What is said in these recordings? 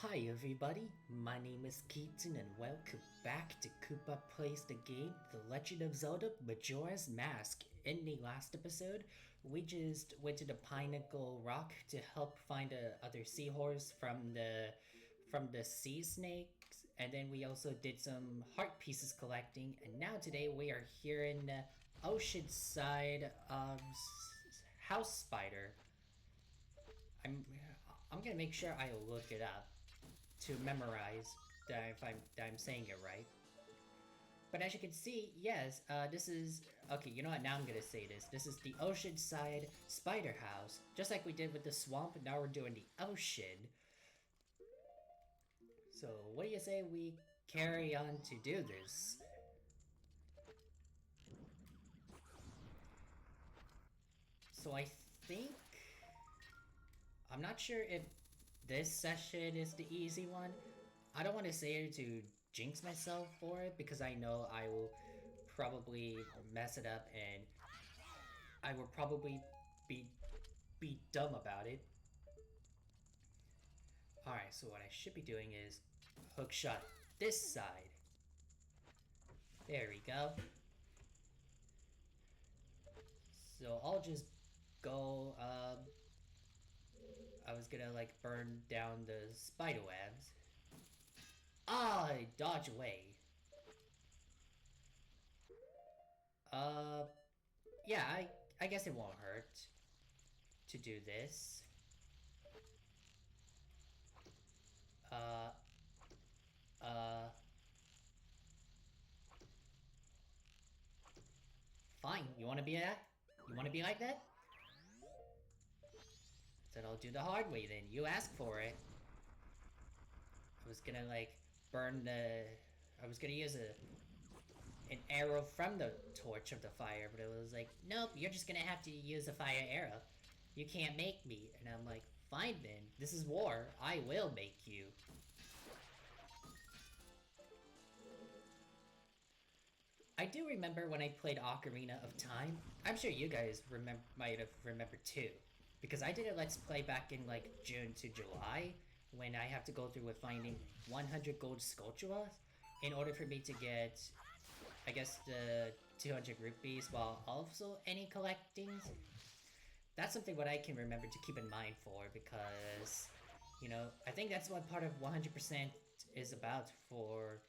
Hi everybody, my name is Keaton and welcome back to Koopa Plays the Game, The Legend of Zelda Majora's Mask. In the last episode, we just went to the Pinnacle Rock to help find the other seahorse from the sea snakes, and then we also did some heart pieces collecting, and now today we are here in the Oceanside House Spider. I'm gonna make sure I look it up to memorize that I'm saying it right. But as you can see, yes, this is... Okay, you know what, now I'm gonna say this. This is the Oceanside Spider House. Just like we did with the swamp, now we're doing the ocean. So, what do you say we carry on to do this? So I think... I'm not sure if this session is the easy one. I don't want to say it to jinx myself for it because I know I will probably mess it up and I will probably be dumb about it. Alright, so what I should be doing is hook shot this side. There we go. So I'll just go, I was gonna like burn down the spider webs. Ah, dodge away. Yeah, I guess it won't hurt to do this. Fine, you wanna be that? You wanna be like that? Then I'll do the hard way then. You asked for it. I was gonna like burn the... I was gonna use an arrow from the torch of the fire, but it was like, nope, you're just gonna have to use a fire arrow. You can't make me. And I'm like, fine then. This is war. I will make you. I do remember when I played Ocarina of Time. I'm sure you guys might have remembered too. Because I did a Let's Play back in like June to July when I have to go through with finding 100 Gold Skulltulas in order for me to get, I guess, the 200 rupees while also any collectings. That's something what I can remember to keep in mind for because, you know, I think that's what part of 100% is about for,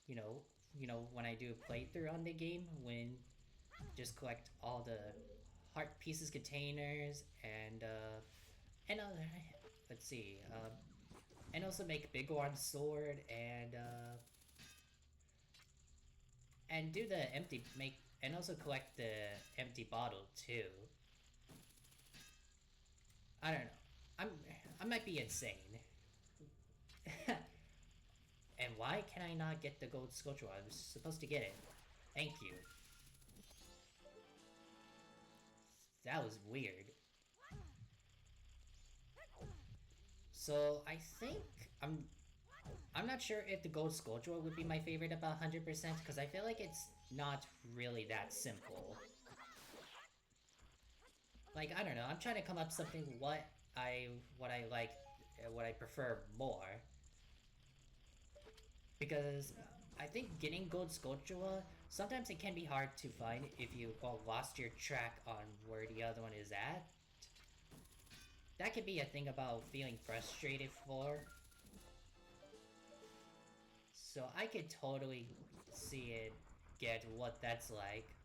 you know, when I do a playthrough on the game, when just collect all the heart pieces containers and let's see, and also make Big One sword and do the empty and also collect the empty bottle too. I don't know. I might be insane. And why can I not get the Gold Skulltula? I was supposed to get it. Thank you. That was weird. So I think I'm not sure if the Gold Skulltula would be my favorite about 100% because I feel like it's not really that simple. Like, I don't know, I'm trying to come up with something what I like, what I prefer more. Because I think getting Gold Skulltula, sometimes it can be hard to find if you lost your track on where the other one is at. That could be a thing about feeling frustrated for. So I could totally see it, get what that's like.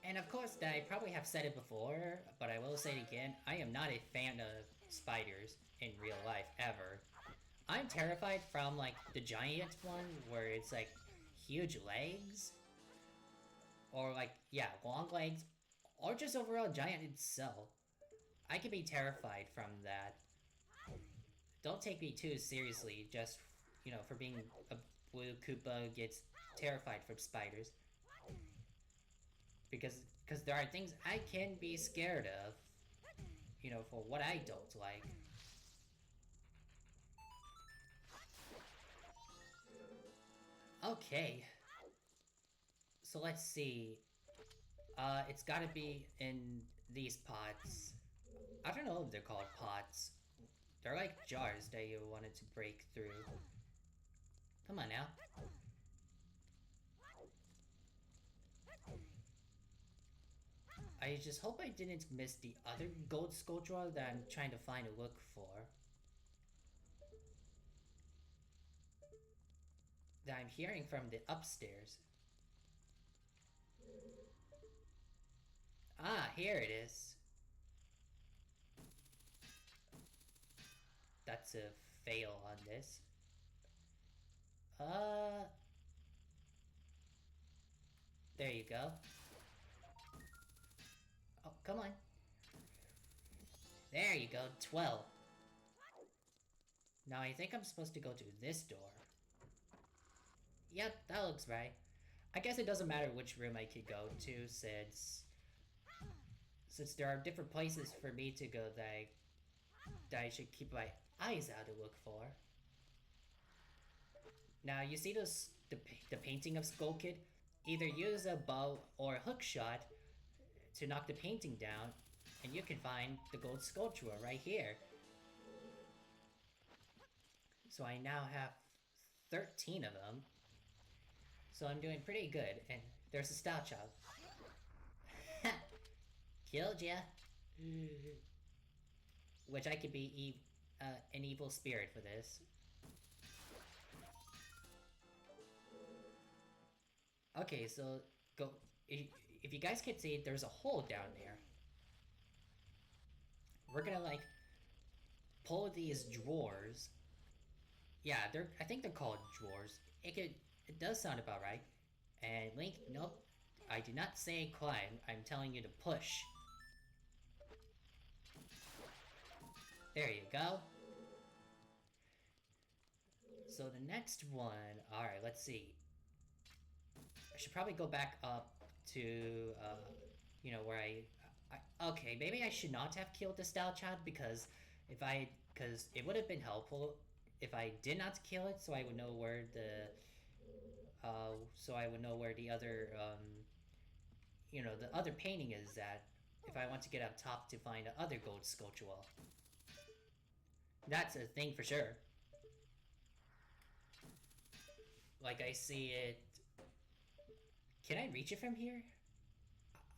And of course, I probably have said it before, but I will say it again, I am not a fan of spiders in real life, ever. I'm terrified from, like, the giant one, where it's, like, huge legs. Or, like, yeah, long legs. Or just overall giant itself. I can be terrified from that. Don't take me too seriously, just, you know, for being a Blue Koopa gets terrified from spiders. Because there are things I can be scared of, you know, for what I don't like. Okay. So let's see. It's gotta be in these pots. I don't know if they're called pots. They're like jars that you wanted to break through. Come on now. I just hope I didn't miss the other Gold Skulltula that I'm trying to find a look for. That I'm hearing from the upstairs. Ah, here it is. That's a fail on this. There you go. Oh, come on. There you go, 12. Now I think I'm supposed to go to this door. Yep, that looks right. I guess it doesn't matter which room I could go to since there are different places for me to go that I should keep my eyes out to look for. Now you see the painting of Skull Kid? Either use a bow or a hook shot to knock the painting down, and you can find the Gold Skulltula right here. So I now have 13 of them. So I'm doing pretty good, and there's a style child. Killed ya. Which I could be an evil spirit for this. Okay, so go. If you guys can see, there's a hole down there. We're gonna like pull these drawers. Yeah, I think they're called drawers. It does sound about right. And Link, nope, I did not say climb. I'm telling you to push. There you go. So the next one, alright, let's see. I should probably go back up to, you know, where okay, maybe I should not have killed the Style Child because because it would have been helpful if I did not kill it, so I would know where the other, you know, the other painting is at if I want to get up top to find the other Gold Skulltula. That's a thing for sure. Like, I see it... Can I reach it from here?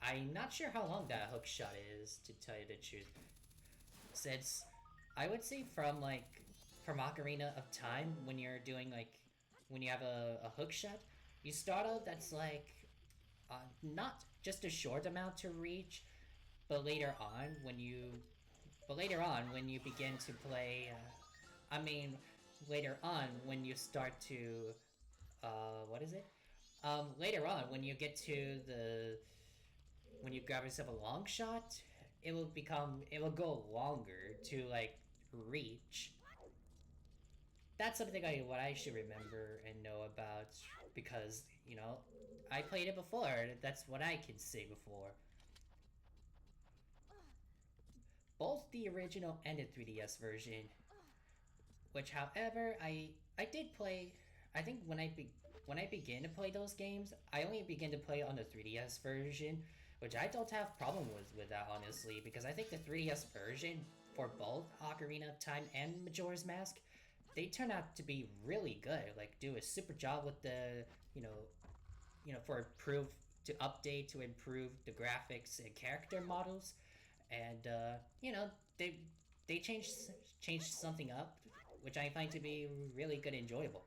I'm not sure how long that hook shot is, to tell you the truth. Since, I would say from Ocarina of Time, when you're doing, like, when you have a hook shot, you start out that's, like, not just a short amount to reach, but later on, when you begin to play, later on, when you start to, what is it? Later on, when you get to when you grab yourself a long shot, it will go longer to, like, reach. That's something what I should remember and know about, because, you know, I played it before, that's what I can say before. Both the original and the 3DS version, which, however, I did play. I think when I began to play those games, I only began to play on the 3DS version, which I don't have problem with that, honestly, because I think the 3DS version for both Ocarina of Time and Majora's Mask, they turn out to be really good. Like, do a super job with the, you know, to update, to improve the graphics and character models, and you know, they changed something up, which I find to be really good and enjoyable.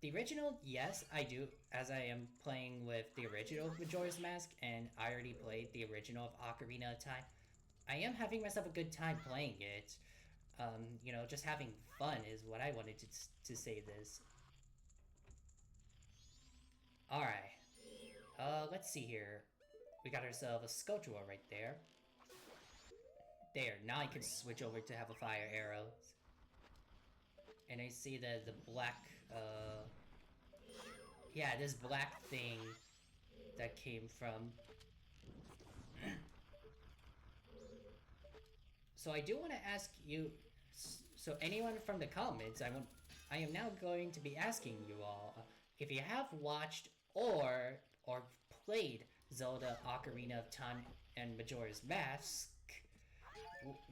The original, yes, I do, as I am playing with the original Majora's Mask, and I already played the original of Ocarina of Time. I am having myself a good time playing it. You know, just having fun is what I wanted to say this. Alright. Let's see here. We got ourselves a Skulltula right there. There, now I can switch over to have a fire arrow. And I see the black, yeah, this black thing that came from... So I do want to ask you, so anyone from the comments, I am now going to be asking you all, if you have watched or played Zelda Ocarina of Time and Majora's Mask,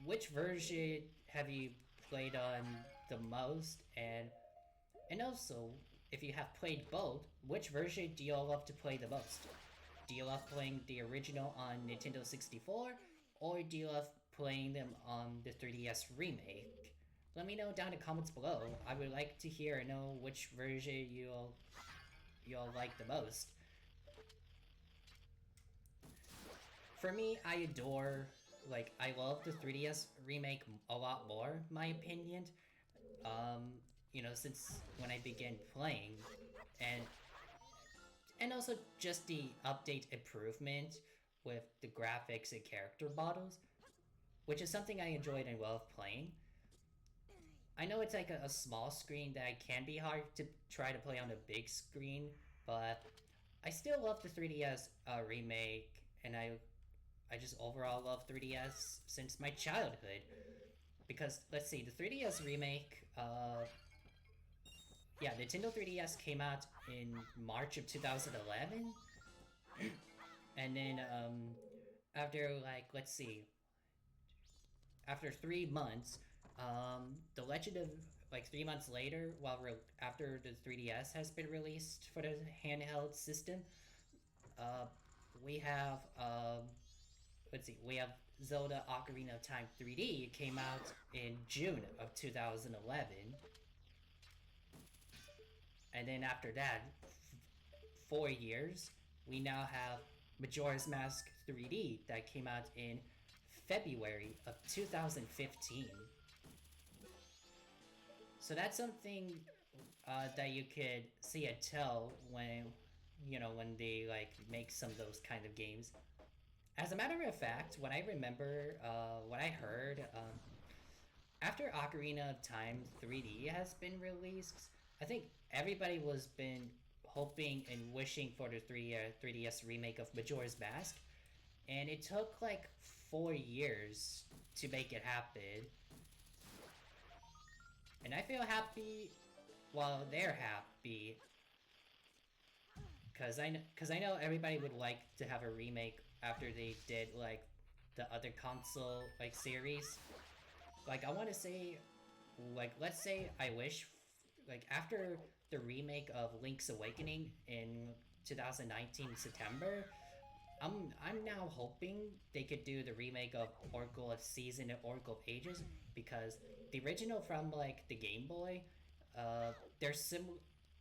which version have you played on the most, and also, if you have played both, which version do you all love to play the most? Do you love playing the original on Nintendo 64, or do you love playing them on the 3DS remake? Let me know down in the comments below. I would like to hear and know which version you all like the most. For me, I adore, I love the 3DS remake a lot more, my opinion. Since when I began playing, and also just the update improvement with the graphics and character models, which is something I enjoyed and love playing. I know it's like a small screen that can be hard to try to play on a big screen, but I still love the 3DS remake, and I just overall love 3DS since my childhood. Because let's see, the 3DS remake, yeah, Nintendo 3DS came out in March of 2011, and then after let's see, after 3 months, the Legend of 3 months later, after the 3DS has been released for the handheld system, uh, we have we have Zelda Ocarina of Time 3D. It came out in June of 2011, and then after that, 4 years, we now have Majora's Mask 3D that came out in February of 2015. So that's something that you could see and tell when they make some of those kind of games. As a matter of fact, what I remember, what I heard, after Ocarina of Time 3D has been released, I think everybody was been hoping and wishing for the 3DS remake of Majora's Mask, and it took 4 years to make it happen. And I feel happy while they're happy, cause I know everybody would like to have a remake after they did the other console series. I want to say, let's say I wish, after the remake of Link's Awakening in 2019 September, I'm now hoping they could do the remake of Oracle of Season and Oracle of Ages, because the original from the Game Boy, they're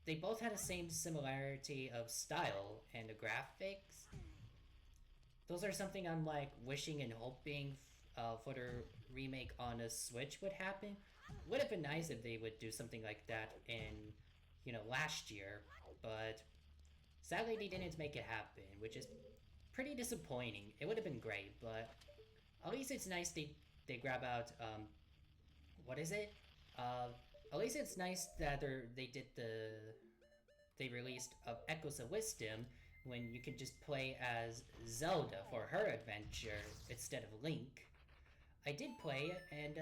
they both had the same similarity of style and the graphics. Those are something I'm wishing and hoping for the remake on a Switch would happen. Would have been nice if they would do something like that in last year, but sadly they didn't make it happen, which is pretty disappointing. It would have been great, but at least it's nice they grab out what is it? At least it's nice that they released Echoes of Wisdom, when you can just play as Zelda for her adventure instead of Link. I did play it, and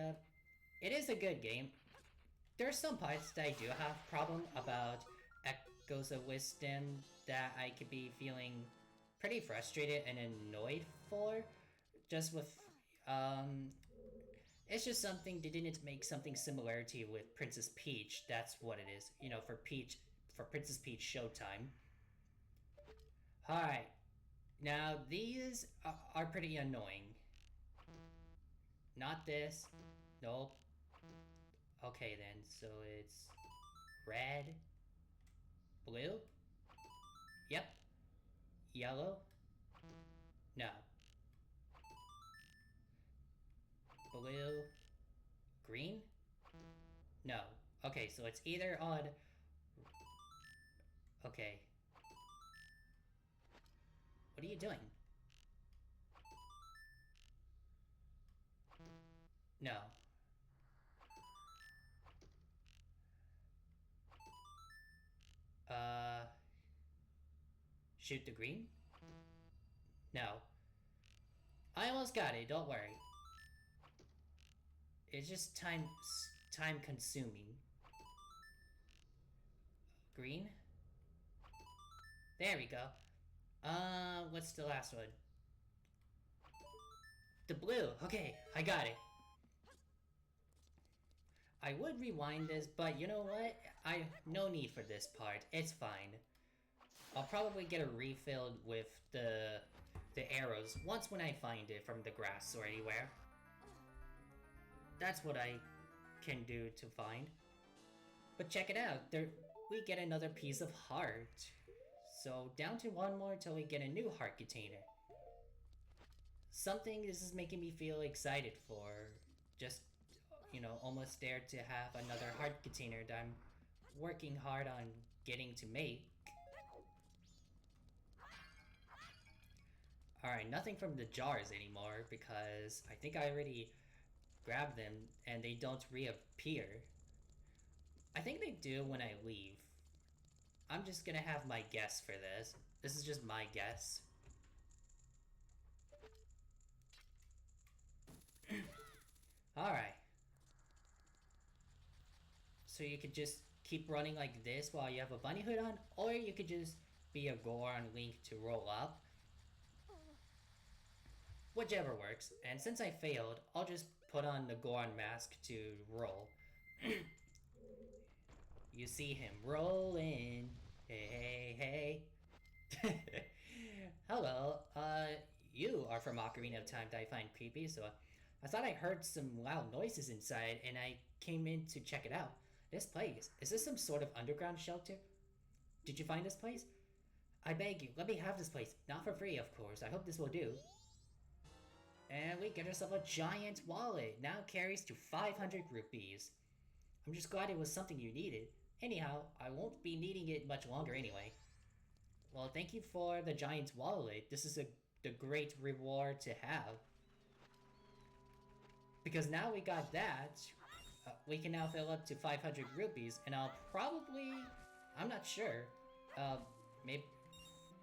it is a good game. There are some parts that I do have problem about Echoes of Wisdom that I could be feeling pretty frustrated and annoyed for. Just with it's just something they didn't make something similarity with Princess Peach. That's what it is. For Princess Peach Showtime. Alright, now these are pretty annoying. Not this. Nope. Okay then, so it's red, blue, yep, yellow, no, blue, green, no. Okay, so it's either on, okay. What are you doing? No. Shoot the green? No. I almost got it, don't worry. It's just time consuming. Green? There we go. What's the last one? The blue. Okay, I got it. I would rewind this, but you know what? No need for this part. It's fine. I'll probably get it refilled with the arrows once when I find it from the grass or anywhere. That's what I can do to find. But check it out. There we get another piece of heart. So down to one more till we get a new heart container. Something this is making me feel excited for. Just, you know, almost there to have another heart container that I'm working hard on getting to make. Alright, nothing from the jars anymore because I think I already grabbed them and they don't reappear. I think they do when I leave. I'm just gonna have my guess for this. This is just my guess. Alright. So you could just keep running like this while you have a bunny hood on, or you could just be a Goron Link to roll up. Whichever works, and since I failed, I'll just put on the Goron mask to roll. You see him rolling. Hey, hey, hey. Hello, you are from Ocarina of Time that I find creepy, so I thought I heard some loud noises inside, and I came in to check it out. This place, is this some sort of underground shelter? Did you find this place? I beg you, let me have this place. Not for free, of course. I hope this will do. And we get ourselves a giant wallet. Now carries to 500 rupees. I'm just glad it was something you needed. Anyhow, I won't be needing it much longer anyway. Well, thank you for the giant wallet. This is the great reward to have. Because now we got that, we can now fill up to 500 rupees, and I'm not sure, maybe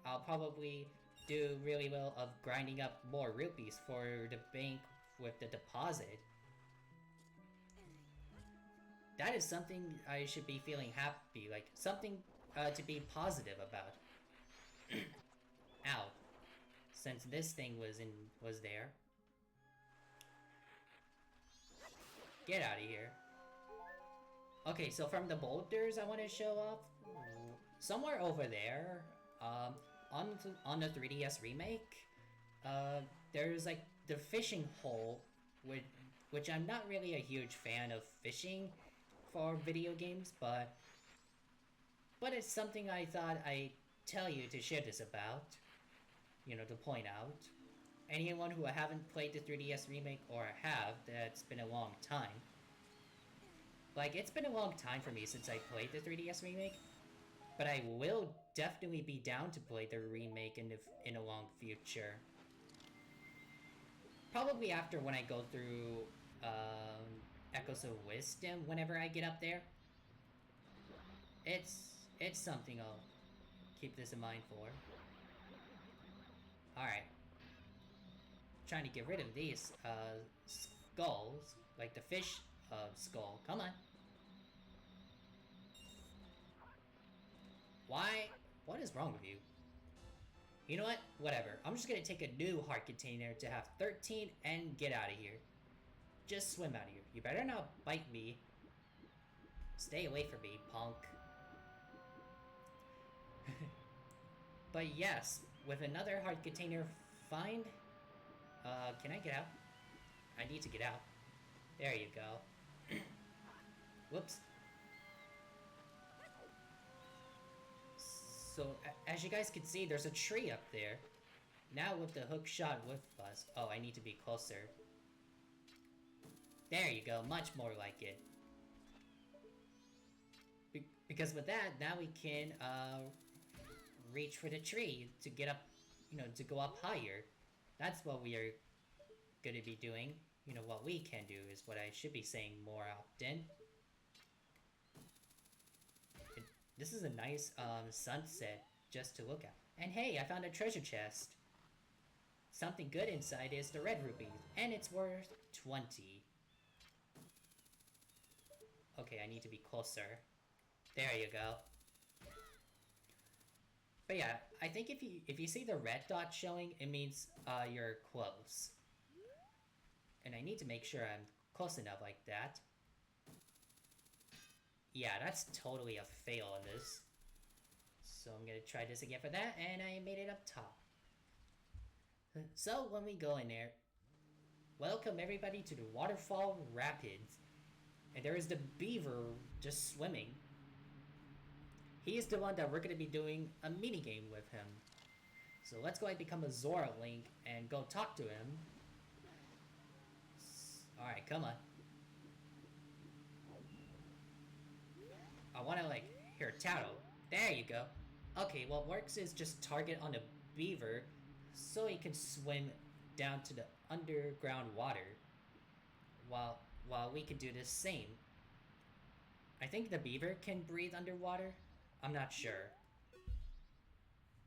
I'll probably do really well of grinding up more rupees for the bank with the deposit. That is something I should be feeling happy, like something to be positive about. Ow. Since this thing was there. Get out of here. Okay, so from the boulders I want to show off, somewhere over there, on the 3DS remake, there's like the fishing hole, which I'm not really a huge fan of fishing for video games, but it's something I thought I'd tell you to share this about, you know, to point out. Anyone who haven't played the 3DS remake, or have, that's been a long time. Like, it's been a long time for me since I played the 3DS remake, but I will definitely be down to play the remake in a long future. Probably after when I go through Echoes of Wisdom, whenever I get up there. It's something I'll keep this in mind for. Alright. Trying to get rid of these skulls, like the fish skull. Come on. Why? What is wrong with you? You know what? Whatever. I'm just gonna take a new heart container to have 13 and get out of here. Just swim out of here. You better not bite me. Stay away from me, punk. But yes, with another heart container find... can I get out? I need to get out. There you go. Whoops. So, as you guys can see, there's a tree up there. Now with the hook shot with us... Oh, I need to be closer. There you go, much more like it. Because with that, now we can, reach for the tree to get up, you know, to go up higher. That's what we are gonna be doing. You know, what we can do is what I should be saying more often. This is a nice, sunset just to look at. And hey, I found a treasure chest. Something good inside is the red ruby, and it's worth 20. Okay, I need to be closer. There you go. But yeah, I think if you see the red dot showing, it means you're close. need to make sure I'm close enough like that. Yeah, that's totally a fail on this. So I'm gonna try this again for that, and I made it up top. So when we go in there, welcome everybody to the Waterfall Rapids. And there is the beaver just swimming. He is the one that we're gonna be doing a minigame with him. So let's go ahead and become a Zora Link and go talk to him. Alright, come on. I wanna here, tattle. There you go. Okay, what works is just target on a beaver so he can swim down to the underground water. While we can do the same. I think the beaver can breathe underwater. I'm not sure.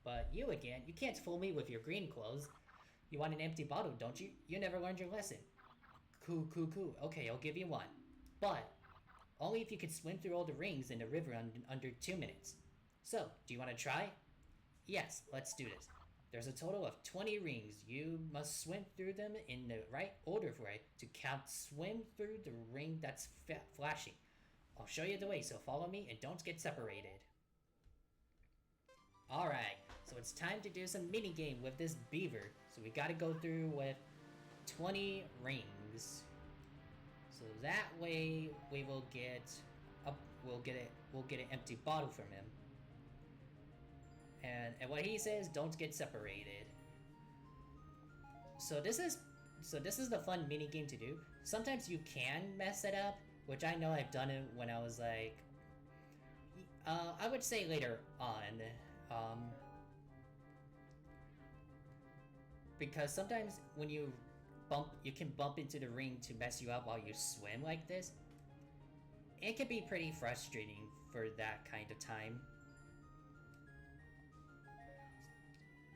But you again, you can't fool me with your green clothes. You want an empty bottle, don't you? You never learned your lesson. Cool. Okay, I'll give you one. But only if you can swim through all the rings in the river under 2 minutes. So, do you want to try? Yes, let's do this. There's a total of 20 rings. You must swim through them in the right order for it to count. Swim through the ring that's flashing. I'll show you the way, so follow me and don't get separated. Alright, so it's time to do some minigame with this beaver. So we gotta go through with 20 rings. So that way we will get we'll get an empty bottle from him. And what he says, don't get separated. So this is the fun minigame to do. Sometimes you can mess it up, which I know I've done it when I was I would say later on. Because sometimes when you can bump into the ring to mess you up while you swim like this. It can be pretty frustrating for that kind of time.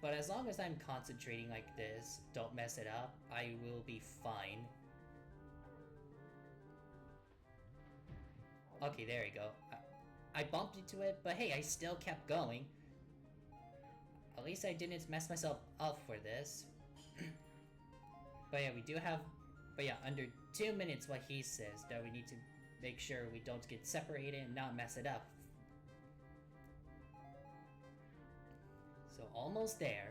But as long as I'm concentrating like this, don't mess it up, I will be fine. Okay, there you go. I bumped into it, but hey, I still kept going. At least I didn't mess myself up for this. But yeah, we do have... But yeah, under 2 minutes what he says, that we need to make sure we don't get separated and not mess it up. So almost there.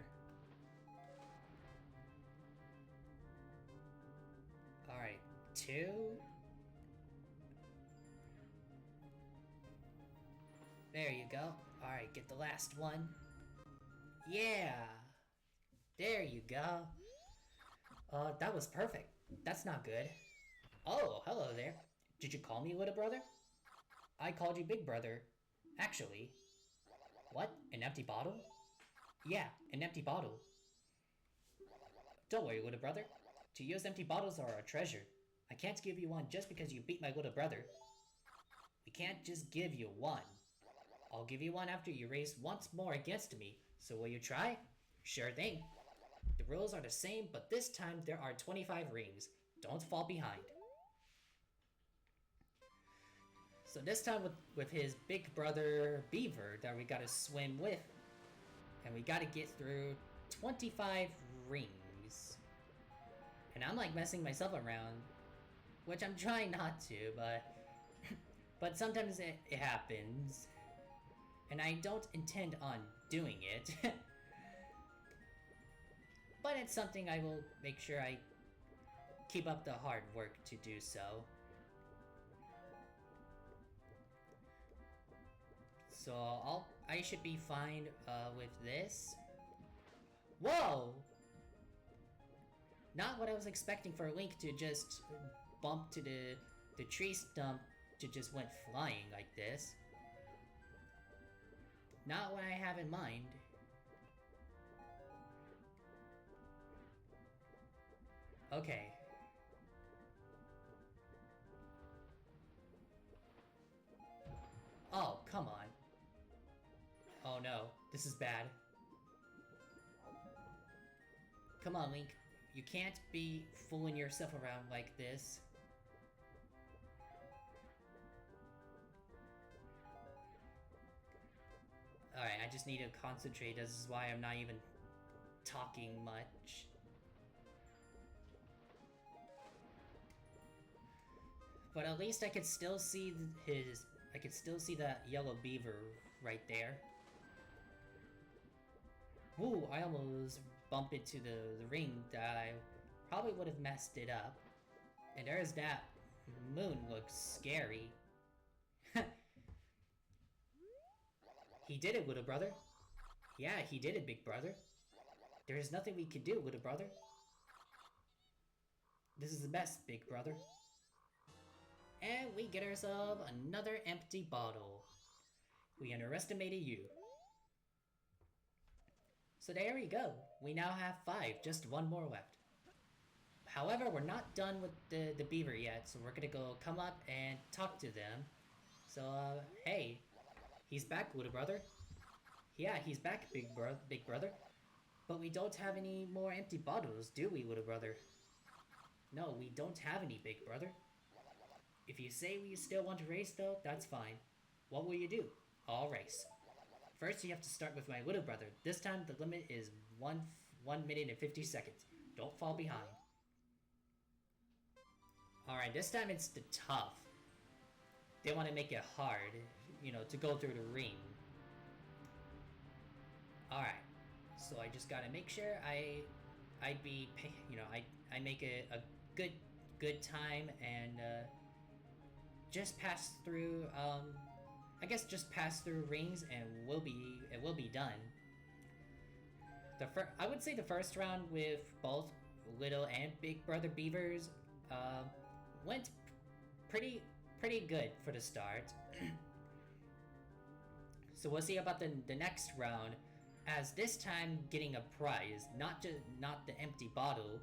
Alright, 2. There you go. Alright, get the last one. Yeah! There you go. That was perfect. That's not good. Oh, hello there. Did you call me little brother? I called you big brother. Actually. What? An empty bottle? Yeah, an empty bottle. Don't worry, little brother. To use empty bottles are a treasure. I can't give you one just because you beat my little brother. We can't just give you one. I'll give you one after you race once more against me. So will you try? Sure thing. The rules are the same, but this time there are 25 rings. Don't fall behind. So this time with his big brother Beaver that we gotta swim with. And we gotta get through 25 rings. And I'm messing myself around. Which I'm trying not to, but... but sometimes it happens. And I don't intend on doing it. But it's something I will make sure I keep up the hard work to do so. So I should be fine with this. Whoa! Not what I was expecting for Link to just bump to the tree stump to just went flying like this. Not what I have in mind. Okay. Oh, come on. Oh no, this is bad. Come on, Link. You can't be fooling yourself around like this. Alright, I just need to concentrate. This is why I'm not even talking much. But at least I could still see his... I could still see that yellow beaver right there. Ooh, I almost bumped into the ring that I probably would have messed it up. And there's that moon looks scary. He did it, little brother. Yeah, he did it, big brother. There is nothing we can do, little brother. This is the best, big brother. And we get ourselves another empty bottle. We underestimated you. So there we go. We now have 5, just 1 more left. However, we're not done with the beaver yet, so we're gonna go come up and talk to them. So, hey, he's back, little brother. Yeah, he's back, big brother. But we don't have any more empty bottles, do we, little brother? No, we don't have any, big brother. If you say you still want to race, though, that's fine. What will you do? I'll race. First, you have to start with my little brother. This time, the limit is 1 minute and 50 seconds. Don't fall behind. Alright, this time it's the tough. They want to make it hard, you know, to go through the ring. Alright, so I just gotta make sure I make a good time and just pass through I guess just pass through rings and it will be done. I would say the first round with both little and big brother beavers went pretty good for the start. So we'll see about the next round, as this time getting a prize, not the empty bottle.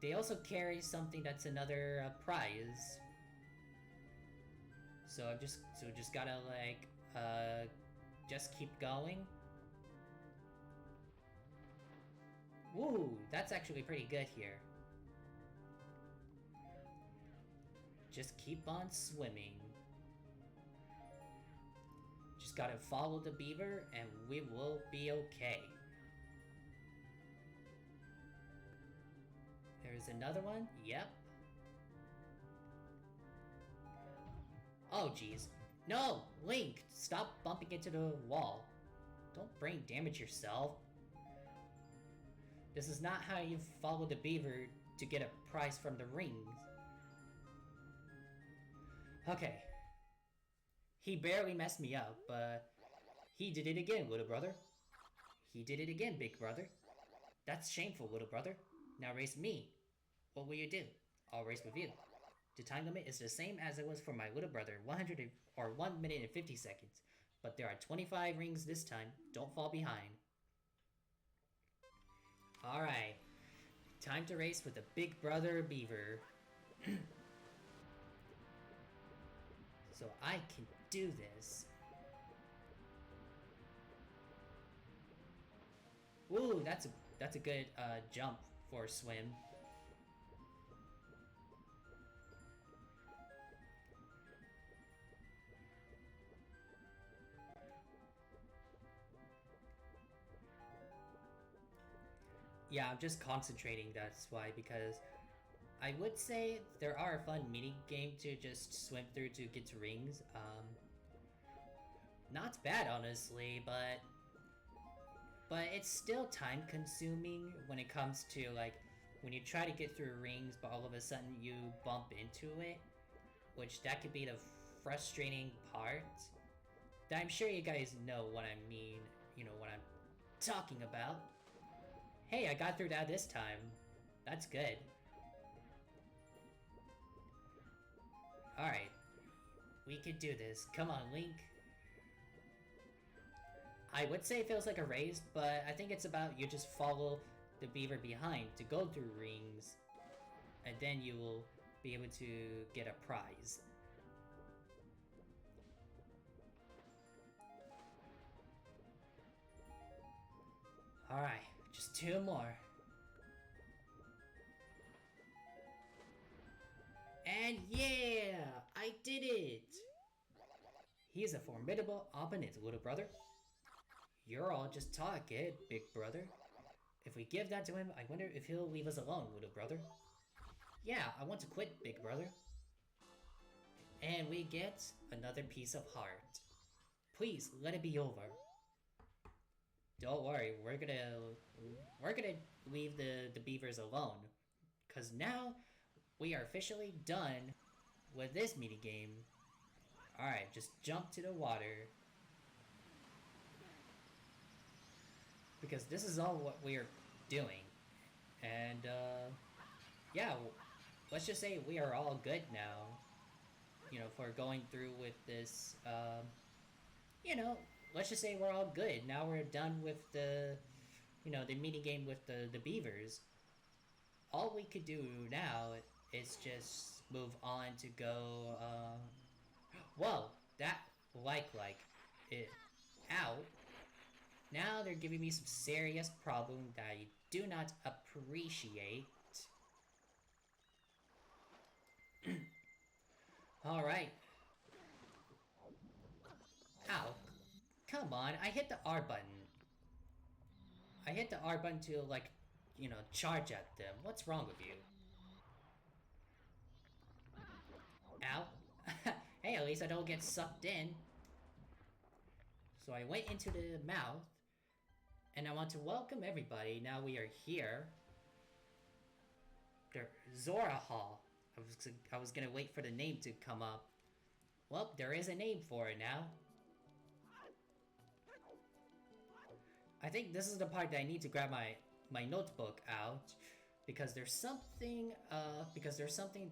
They also carry something that's another prize. So just gotta like just keep going. Woo, that's actually pretty good here. Just keep on swimming. Just gotta follow the beaver and we will be okay. There's another one? Yep. Oh jeez. No! Link! Stop bumping into the wall. Don't brain damage yourself. This is not how you follow the beaver to get a prize from the rings. Okay. He barely messed me up, but he did it again, little brother. He did it again, big brother. That's shameful, little brother. Now race me. What will you do? I'll race with you. The time limit is the same as it was for my little brother, 1 minute and 50 seconds. But there are 25 rings this time. Don't fall behind. Alright. Time to race with the big brother beaver. So I can do this. Ooh, that's a good jump for a swim. Yeah, I'm just concentrating, that's why, because I would say there are a fun mini game to just swim through to get to rings. Not bad, honestly, but it's still time consuming when it comes to like when you try to get through rings, but all of a sudden you bump into it, which that could be the frustrating part. I'm sure you guys know what I mean, you know what I'm talking about. Hey, I got through that this time. That's good. Alright. We could do this. Come on, Link. I would say it feels like a race, but I think it's about you just follow the beaver behind to go through rings, and then you will be able to get a prize. Alright, just 2 more. And yeah! I did it! He is a formidable opponent, little brother. You're all just talk it, big brother. If we give that to him, I wonder if he'll leave us alone, little brother. Yeah, I want to quit, big brother. And we get another piece of heart. Please, let it be over. Don't worry, we're gonna leave the beavers alone. Cause now we are officially done with this minigame. Alright, just jump to the water. Because this is all what we're doing. And yeah, let's just say we are all good now. You know, for going through with this, you know, let's just say we're all good. Now we're done with the, you know, the mini game with the beavers. All we could do now is just move on to go, whoa, that like it out. Now they're giving me some serious problem that I do not appreciate. Alright. Ow. Come on, I hit the R button. I hit the R button to, like, you know, charge at them. What's wrong with you? Ow. Hey, at least I don't get sucked in. So I went into the mouth, and I want to welcome everybody. Now we are here. Zora Hall. I was gonna wait for the name to come up. Well, there is a name for it now. I think this is the part that I need to grab my notebook out, because there's something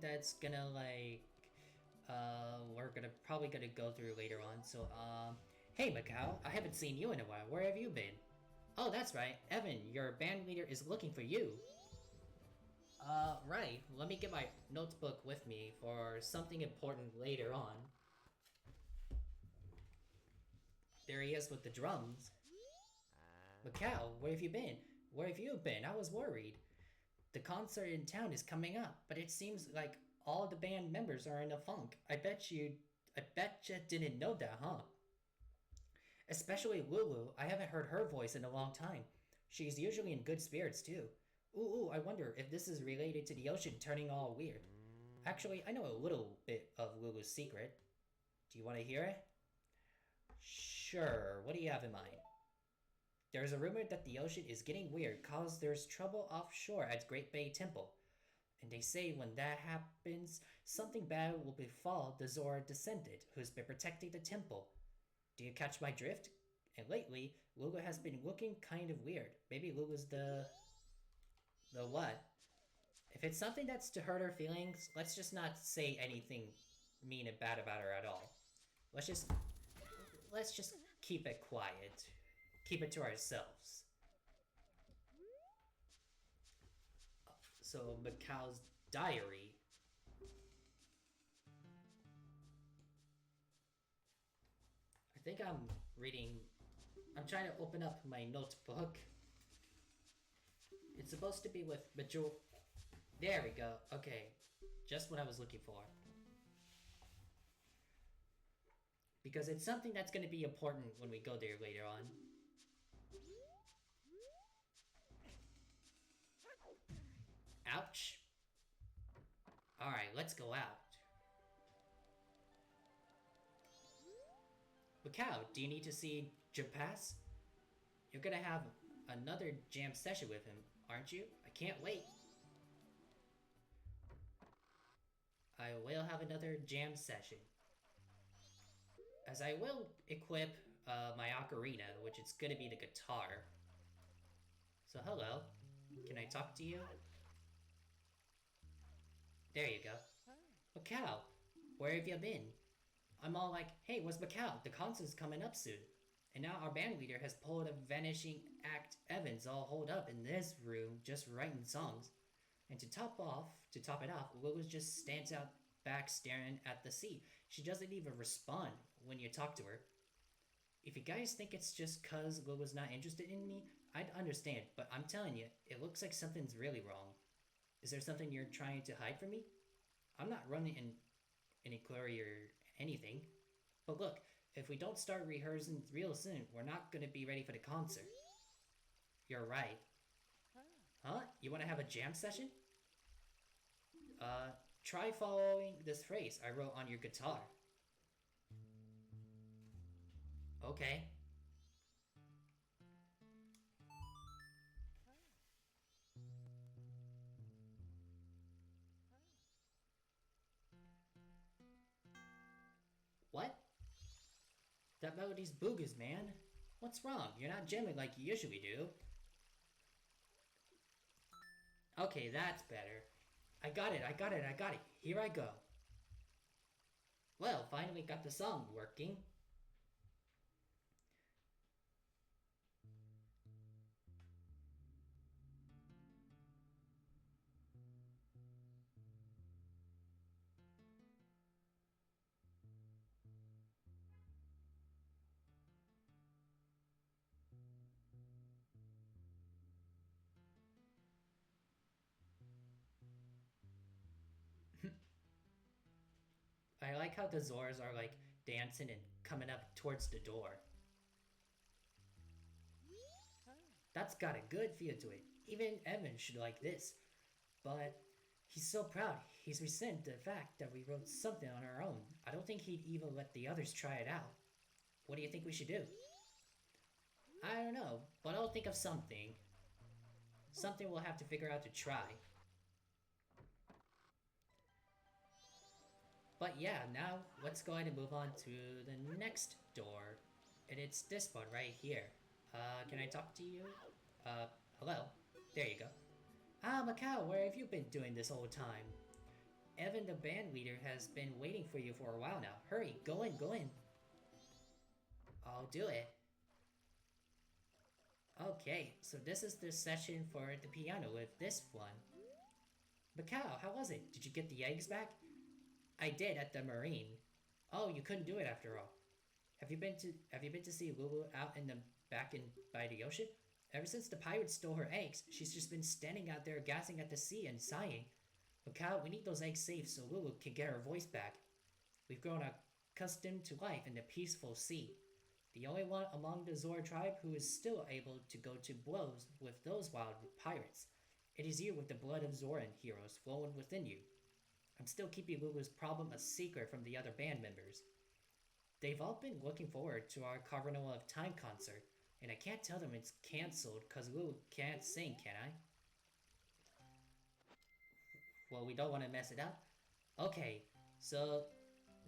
that's gonna, like, we're probably gonna go through later on. So hey Macau, I haven't seen you in a while. Where have you been? Oh, that's right, Evan, your band leader is looking for you. Right, let me get my notebook with me for something important later on. There he is with the drums. Macau, where have you been? Where have you been? I was worried. The concert in town is coming up, but it seems like all the band members are in a funk. I bet you didn't know that, huh? Especially Lulu. I haven't heard her voice in a long time. She's usually in good spirits too. Ooh, I wonder if this is related to the ocean turning all weird. Actually, I know a little bit of Lulu's secret. Do you want to hear it? Sure, what do you have in mind? There's a rumor that the ocean is getting weird cause there's trouble offshore at Great Bay Temple. And they say when that happens, something bad will befall the Zora descendant who's been protecting the temple. Do you catch my drift? And lately, Lulu has been looking kind of weird. Maybe Lulu's the what? If it's something that's to hurt her feelings, let's just not say anything mean and bad about her at all. Let's just keep it quiet. Keep it to ourselves. So, Macau's diary. I think I'm trying to open up my notebook. It's supposed to be with Majora. There we go. Okay. Just what I was looking for. Because it's something that's going to be important when we go there later on. Ouch. Alright, let's go out. Macau, do you need to see Japass? You're gonna have another jam session with him, aren't you? I can't wait. I will have another jam session. As I will equip my ocarina, which is gonna be the guitar. So hello, can I talk to you? There you go. Macau, where have you been? I'm all like, hey, where's Macau? The concert's coming up soon. And now our band leader has pulled a vanishing act Evans all holed up in this room just writing songs. And to top it off, Lulu just stands out back staring at the sea. She doesn't even respond when you talk to her. If you guys think it's just cause Lulu's not interested in me, I'd understand, but I'm telling you, it looks like something's really wrong. Is there something you're trying to hide from me? I'm not running an inquiry or anything. But look, if we don't start rehearsing real soon, we're not gonna be ready for the concert. You're right. Huh? You wanna have a jam session? Try following this phrase I wrote on your guitar. Okay. What? That melody's boogus, man. What's wrong? You're not jamming like you usually do. Okay, that's better. I got it. Here I go. Well, finally got the song working. I like how the Zoras are like dancing and coming up towards the door. That's got a good feel to it. Even Evan should like this. But he's so proud. He's resent the fact that we wrote something on our own. I don't think he'd even let the others try it out. What do you think we should do? I don't know, but I'll think of something. Something we'll have to figure out to try. But yeah, now let's go ahead and move on to the next door. And it's this one right here. Can I talk to you? Hello? There you go. Ah, Macau, where have you been doing this whole time? Evan, the band leader, has been waiting for you for a while now. Hurry, go in, go in. I'll do it. Okay, so this is the session for the piano with this one. Macau, how was it? Did you get the eggs back? I did at the marine. Oh, you couldn't do it after all. Have you been to see Lulu out in the back by the ocean? Ever since the pirates stole her eggs, she's just been standing out there gazing at the sea and sighing. Macau, we need those eggs safe so Lulu can get her voice back. We've grown accustomed to life in the peaceful sea. The only one among the Zora tribe who is still able to go to blows with those wild pirates. It is you with the blood of Zoran heroes flowing within you. I'm still keeping Lulu's problem a secret from the other band members. They've all been looking forward to our Carnival of Time concert, and I can't tell them it's cancelled because Lulu can't sing, can I? Well, we don't want to mess it up. Okay, so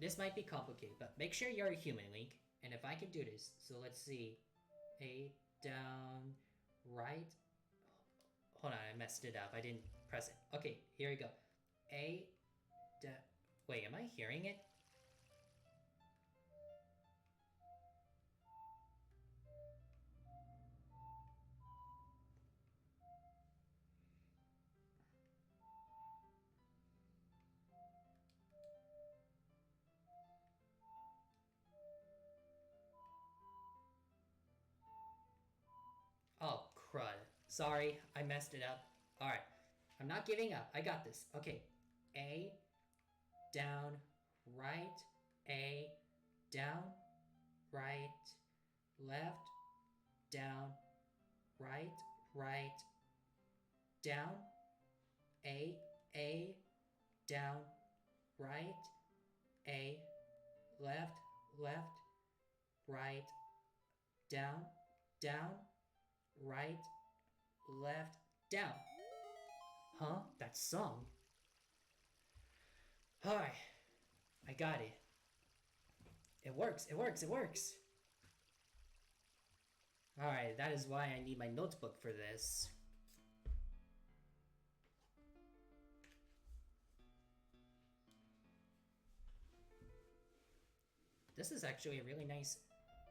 this might be complicated, but make sure you're a human, Link. And if I can do this, so let's see. A, down, right. Hold on, I messed it up. I didn't press it. Okay, here we go. A, down. Wait, am I hearing it? Oh, crud. Sorry, I messed it up. Alright, I'm not giving up. I got this. Okay, A, down, right, A, down, right, left, down, right, right, down, A, down, right, A, left, left, right, down, down, right, left, down. Huh? That song? Alright. I got it. It works. Alright, that is why I need my notebook for this. This is actually a really nice,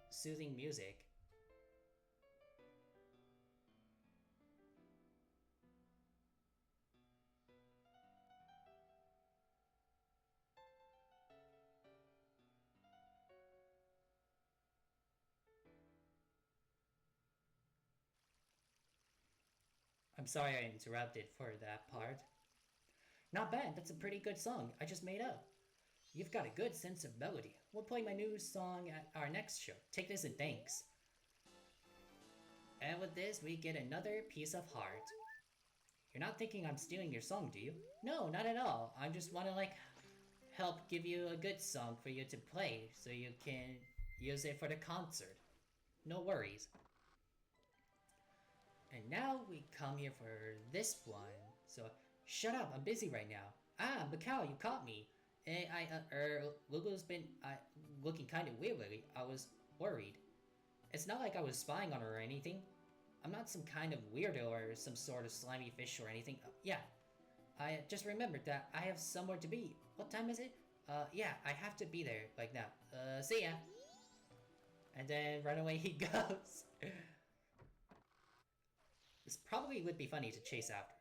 soothing music. I'm sorry I interrupted for that part. Not bad, that's a pretty good song I just made up. You've got a good sense of melody. We'll play my new song at our next show. Take this and thanks. And with this, we get another piece of heart. You're not thinking I'm stealing your song, do you? No, not at all. I just want to, like, help give you a good song for you to play so you can use it for the concert. No worries. And now we come here for this one. So, shut up, I'm busy right now. Ah, Macau, you caught me. Lulu's been looking kind of weird lately. I was worried. It's not like I was spying on her or anything. I'm not some kind of weirdo or some sort of slimy fish or anything. Yeah, I just remembered that I have somewhere to be. What time is it? Yeah, I have to be there, like now. See ya. And then run away he goes. This probably would be funny to chase after.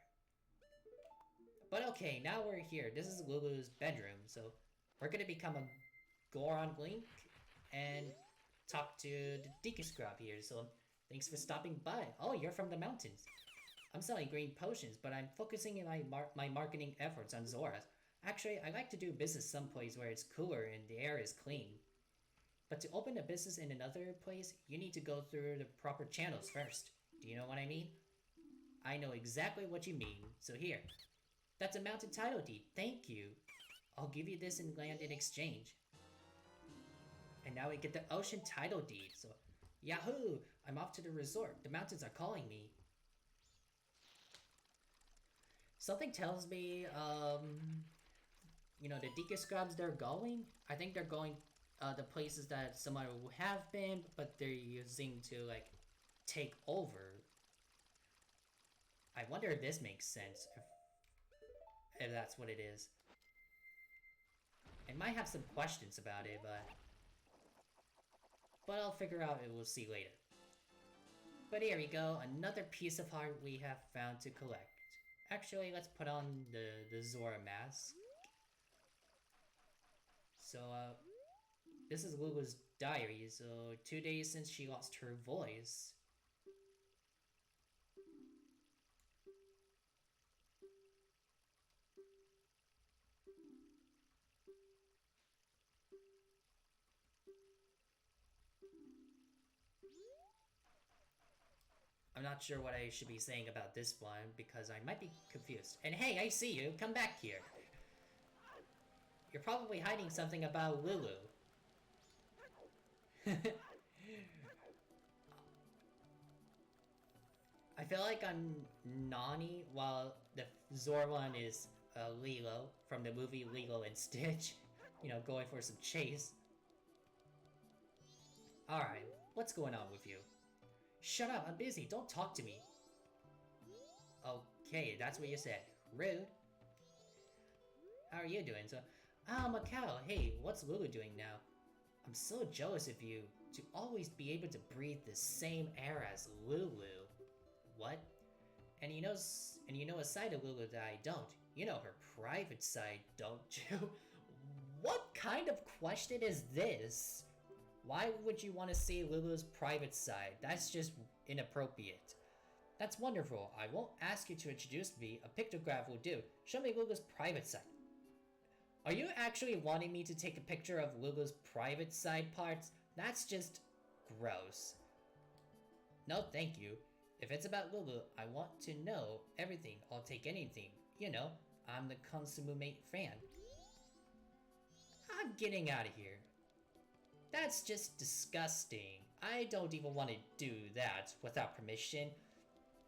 But okay, now we're here. This is Lulu's bedroom, so we're gonna become a Goron Link and talk to the Deacon Scrub here, so thanks for stopping by. Oh, you're from the mountains. I'm selling green potions, but I'm focusing my marketing efforts on Zora's. Actually, I like to do business someplace where it's cooler and the air is clean. But to open a business in another place, you need to go through the proper channels first. Do you know what I mean? I know exactly what you mean, so here. That's a mountain title deed, thank you. I'll give you this in land in exchange. And now we get the ocean title deed, so yahoo! I'm off to the resort, the mountains are calling me. Something tells me, you know, the Deacon Scrubs they're going, I think they're going the places that someone have been, but they're using to, like, take over. I wonder if this makes sense, if that's what it is. I might have some questions about it, but I'll figure out and we'll see later. But here we go, another piece of heart we have found to collect. Actually, let's put on the Zora mask. So, this is Lulu's diary, so 2 days since she lost her voice. I'm not sure what I should be saying about this one because I might be confused. And hey, I see you! Come back here! You're probably hiding something about Lulu. I feel like I'm Nani while the Zora one is Lilo from the movie Lilo and Stitch. You know, going for some chase. Alright, what's going on with you? Shut up, I'm busy, don't talk to me. Okay, that's what you said. Rude. How are you doing? So, Macau, hey, what's Lulu doing now? I'm so jealous of you, to always be able to breathe the same air as Lulu. What? And you know a side of Lulu that I don't. You know her private side, don't you? What kind of question is this? Why would you want to see Lulu's private side? That's just inappropriate. That's wonderful. I won't ask you to introduce me. A pictograph will do. Show me Lulu's private side. Are you actually wanting me to take a picture of Lulu's private side parts? That's just gross. No, thank you. If it's about Lulu, I want to know everything. I'll take anything. You know, I'm the consummate fan. I'm getting out of here. That's just disgusting. I don't even want to do that without permission.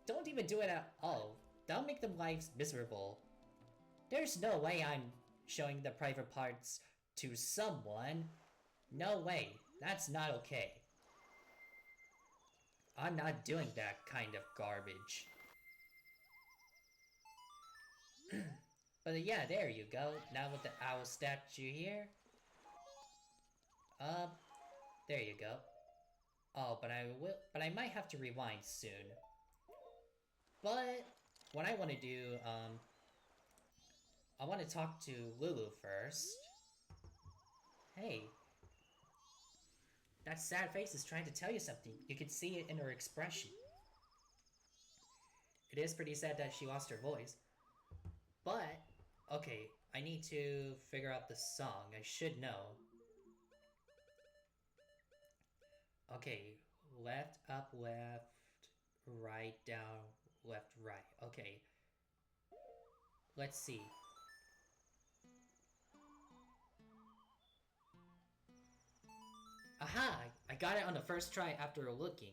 Don't even do it at all. That'll make their lives miserable. There's no way I'm showing the private parts to someone. No way. That's not okay. I'm not doing that kind of garbage. But yeah, there you go. Now with the owl statue here. There you go. Oh, but I might have to rewind soon. But what I want to do, I want to talk to Lulu first. Hey. That sad face is trying to tell you something. You can see it in her expression. It is pretty sad that she lost her voice. But, okay, I need to figure out the song. I should know. Okay, left, up, left, right, down, left, right. Okay. Let's see. Aha! I got it on the first try after looking.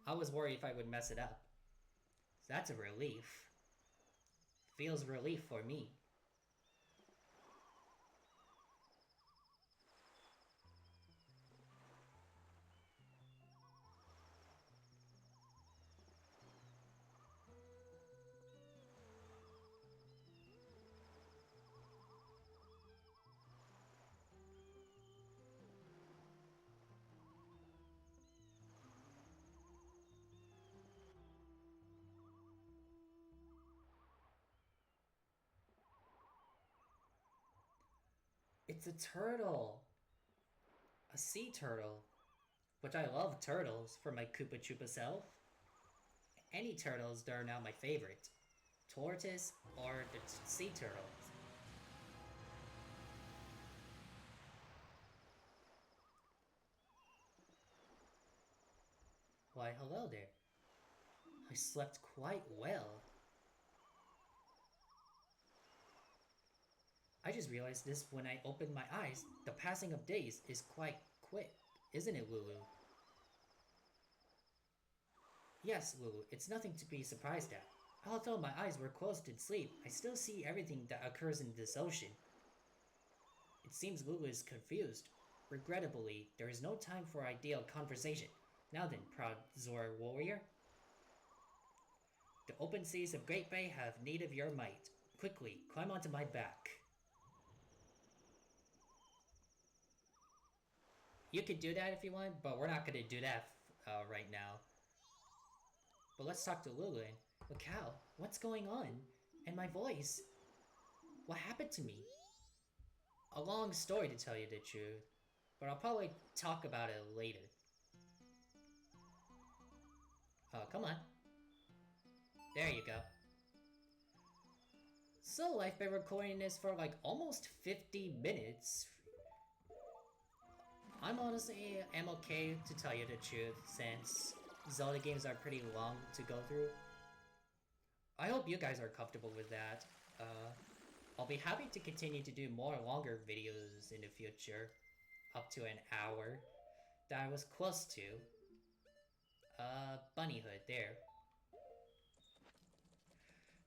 I was worried if I would mess it up. That's a relief. Feels relief for me. It's a turtle! A sea turtle. Which I love turtles for my Koopa Troopa self. Any turtles that are now my favorite. Tortoise or the sea turtles. Why, hello there. I slept quite well. I just realized this when I opened my eyes. The passing of days is quite quick, isn't it, Lulu? Yes, Lulu, it's nothing to be surprised at. Although my eyes were closed in sleep, I still see everything that occurs in this ocean. It seems Lulu is confused. Regrettably, there is no time for ideal conversation. Now then, proud Zora warrior. The open seas of Great Bay have need of your might. Quickly, climb onto my back. You could do that if you want, but we're not gonna do that right now. But let's talk to Lulu. Macau, what's going on? And my voice? What happened to me? A long story to tell you the truth, but I'll probably talk about it later. Oh, come on. There you go. So I've been recording this for like almost 50 minutes. I'm honestly am okay to tell you the truth since Zelda games are pretty long to go through. I hope you guys are comfortable with that. I'll be happy to continue to do more longer videos in the future. Up to an hour. That I was close to. Bunnyhood, there.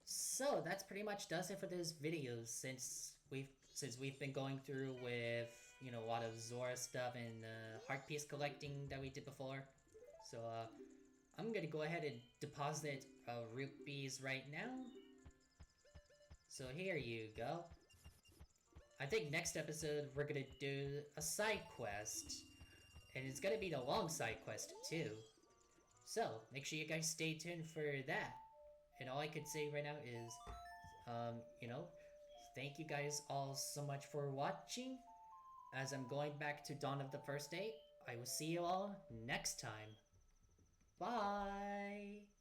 So that's pretty much does it for this video since we've been going through with, you know, a lot of Zora stuff and heart piece collecting that we did before. So I'm gonna go ahead and deposit rupees right now. So here you go. I think next episode we're gonna do a side quest. And it's gonna be the long side quest too. So make sure you guys stay tuned for that. And all I could say right now is, you know, thank you guys all so much for watching. As I'm going back to Dawn of the First Day, I will see you all next time. Bye!